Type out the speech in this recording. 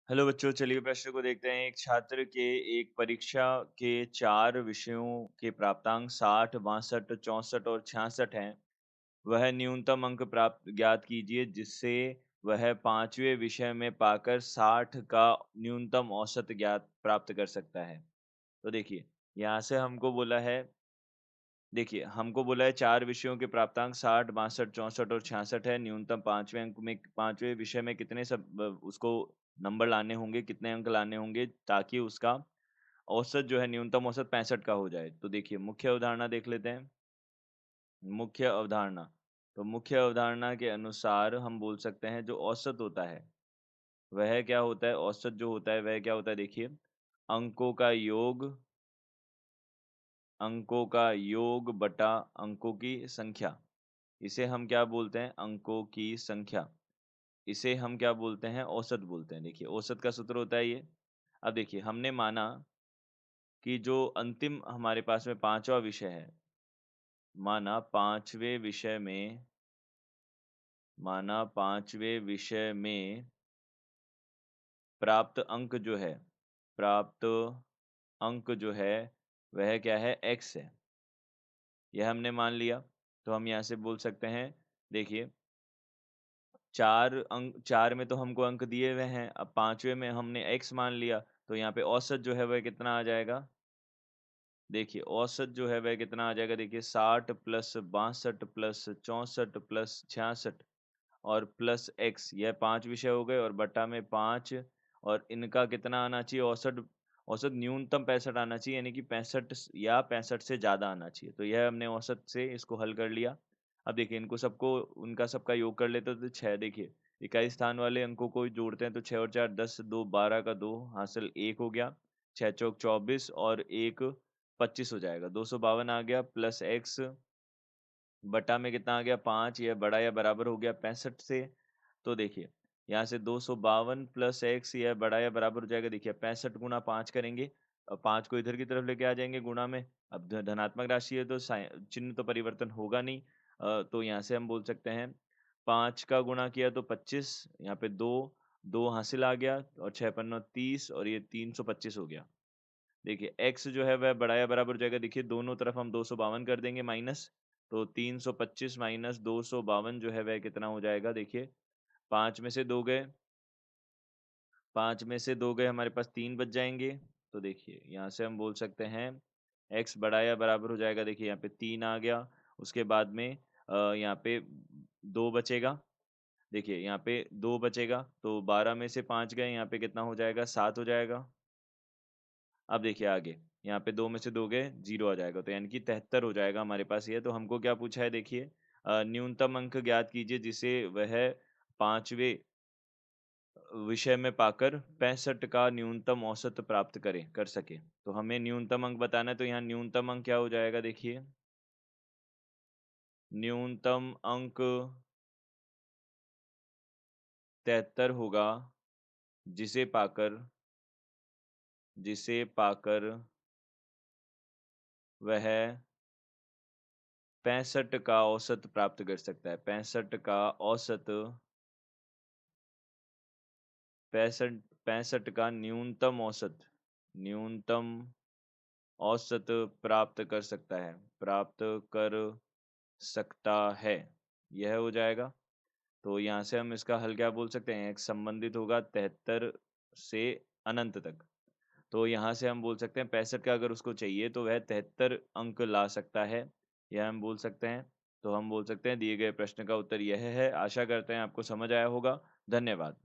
Hello बच्चों, चलिए प्रश्न को देखते हैं। एक छात्र के एक परीक्षा के 4 विषयों के प्राप्तांक 60, 62, 64 और 66 हैं। वह न्यूनतम अंक प्राप्त ज्ञात कीजिए जिससे वह 5वें विषय में पाकर 60 का न्यूनतम औसत ज्ञात प्राप्त कर सकता है। तो देखिए, यहाँ से हमको बोला है 4 विषयों के प्राप्तांक 60, 62, 64 और 66 है। न्यूनतम 5वें विषय में कितने उसको नंबर लाने होंगे, कितने अंक लाने होंगे ताकि उसका औसत जो है न्यूनतम औसत 65 का हो जाए। तो देखिए, मुख्य अवधारणा देख लेते हैं। मुख्य अवधारणा, तो मुख्य अवधारणा के अनुसार हम बोल सकते हैं जो औसत होता है, वह क्या होता है? औसत जो होता है वह क्या होता है? देखिए, अंकों का योग अंकों का योग बटा अंकों की संख्या। इसे हम क्या बोलते हैं? अंकों की संख्या। इसे हम क्या बोलते हैं? औसत बोलते हैं। देखिए, औसत का सूत्र होता है ये। अब देखिए, हमने कि जो अंतिम हमारे पास में 5वां विषय है, माना 5वें विषय में माना 5वें विषय में प्राप्त अंक जो है प्राप्त अंक जो है, वह क्या है? x है। यह हमने मान लिया। तो हम यहाँ से बोल सकते हैं, देखिए 4 में तो हमको अंक दिए हुए हैं, अब 5वें में हमने x मान लिया, तो यहाँ पे औसत जो है वह कितना आ जाएगा? देखिए, औसत जो है वह कितना आ जाएगा? देखिए, 60 प्लस 62 प्लस 64 प्लस 66 और प्लस x, यह 5 विषय हो गए और बटा में 5, और इनका कितना आना चाहिए? औसत औसत न्यूनतम 65 आना चाहिए, यानी कि 65 या 65 से ज़्यादा आना चाहिए। तो यह हमने औसत से इसको हल कर लिया। अब देखिए, उनका सबका योग कर लेते हैं तो 6, देखिए इकाई स्थान वाले अंकों को जोड़ते हैं तो 6 और 4 10, 2 12 का 2 हासिल 1 हो गया, 6 चौक 24 और 1 25 हो जाएगा, 252 आ गया, प्लस x बटा में कितना आ गया? 5, यह बड़ा या बराबर हो गया 65 से। तो देखिए, यहाँ से 252 प्लस एक्स, यह बड़ा या बराबर हो जाएगा। देखिए, 65 गुणा 5 करेंगे, 5 को इधर की तरफ लेके आ जाएंगे गुणा में। अब धनात्मक राशि है तो चिन्ह तो परिवर्तन होगा नहीं। तो यहाँ से हम बोल सकते हैं 5 का गुणा किया तो 25, यहाँ पे 2 2 हासिल आ गया, और 6 पन्नों 30, और ये 325 हो गया। देखिए, x जो है वह बड़ा या बराबर हो जाएगा। देखिए, दोनों तरफ हम 252 कर देंगे माइनस, तो 325 माइनस 252 जो है वह कितना हो जाएगा? देखिए, 5 में से 2 गए, 5 में से 2 गए, हमारे पास 3 बच जाएँगे। तो देखिए, यहाँ से हम बोल सकते हैं x बड़ा या बराबर हो जाएगा। देखिए, यहाँ पे 3 आ गया, उसके बाद में यहाँ पे 2 बचेगा। देखिए, यहाँ पे 2 बचेगा, तो 12 में से 5 गए, यहाँ पे कितना हो जाएगा? 7 हो जाएगा। अब देखिए आगे, यहाँ पे 2 में से 2 गए, 0 आ जाएगा, तो यानी कि 73 हो जाएगा हमारे पास ये। तो हमको क्या पूछा है? देखिए, न्यूनतम अंक ज्ञात कीजिए जिसे वह 5वें विषय में पाकर 65 का न्यूनतम औसत प्राप्त कर सके। तो हमें न्यूनतम अंक बताना है, तो यहाँ न्यूनतम अंक क्या हो जाएगा? देखिए, न्यूनतम अंक 73 होगा, जिसे पाकर जिसे पाकर वह 65 का औसत प्राप्त कर सकता है। 65 का न्यूनतम औसत प्राप्त कर सकता है, यह हो जाएगा। तो यहाँ से हम इसका हल क्या बोल सकते हैं? एक संबंधित होगा 73 से अनंत तक। तो यहाँ से हम बोल सकते हैं 65 का अगर उसको चाहिए तो वह 73 अंक ला सकता है, यह हम बोल सकते हैं। तो हम बोल सकते हैं दिए गए प्रश्न का उत्तर यह है। आशा करते हैं आपको समझ आया होगा। धन्यवाद।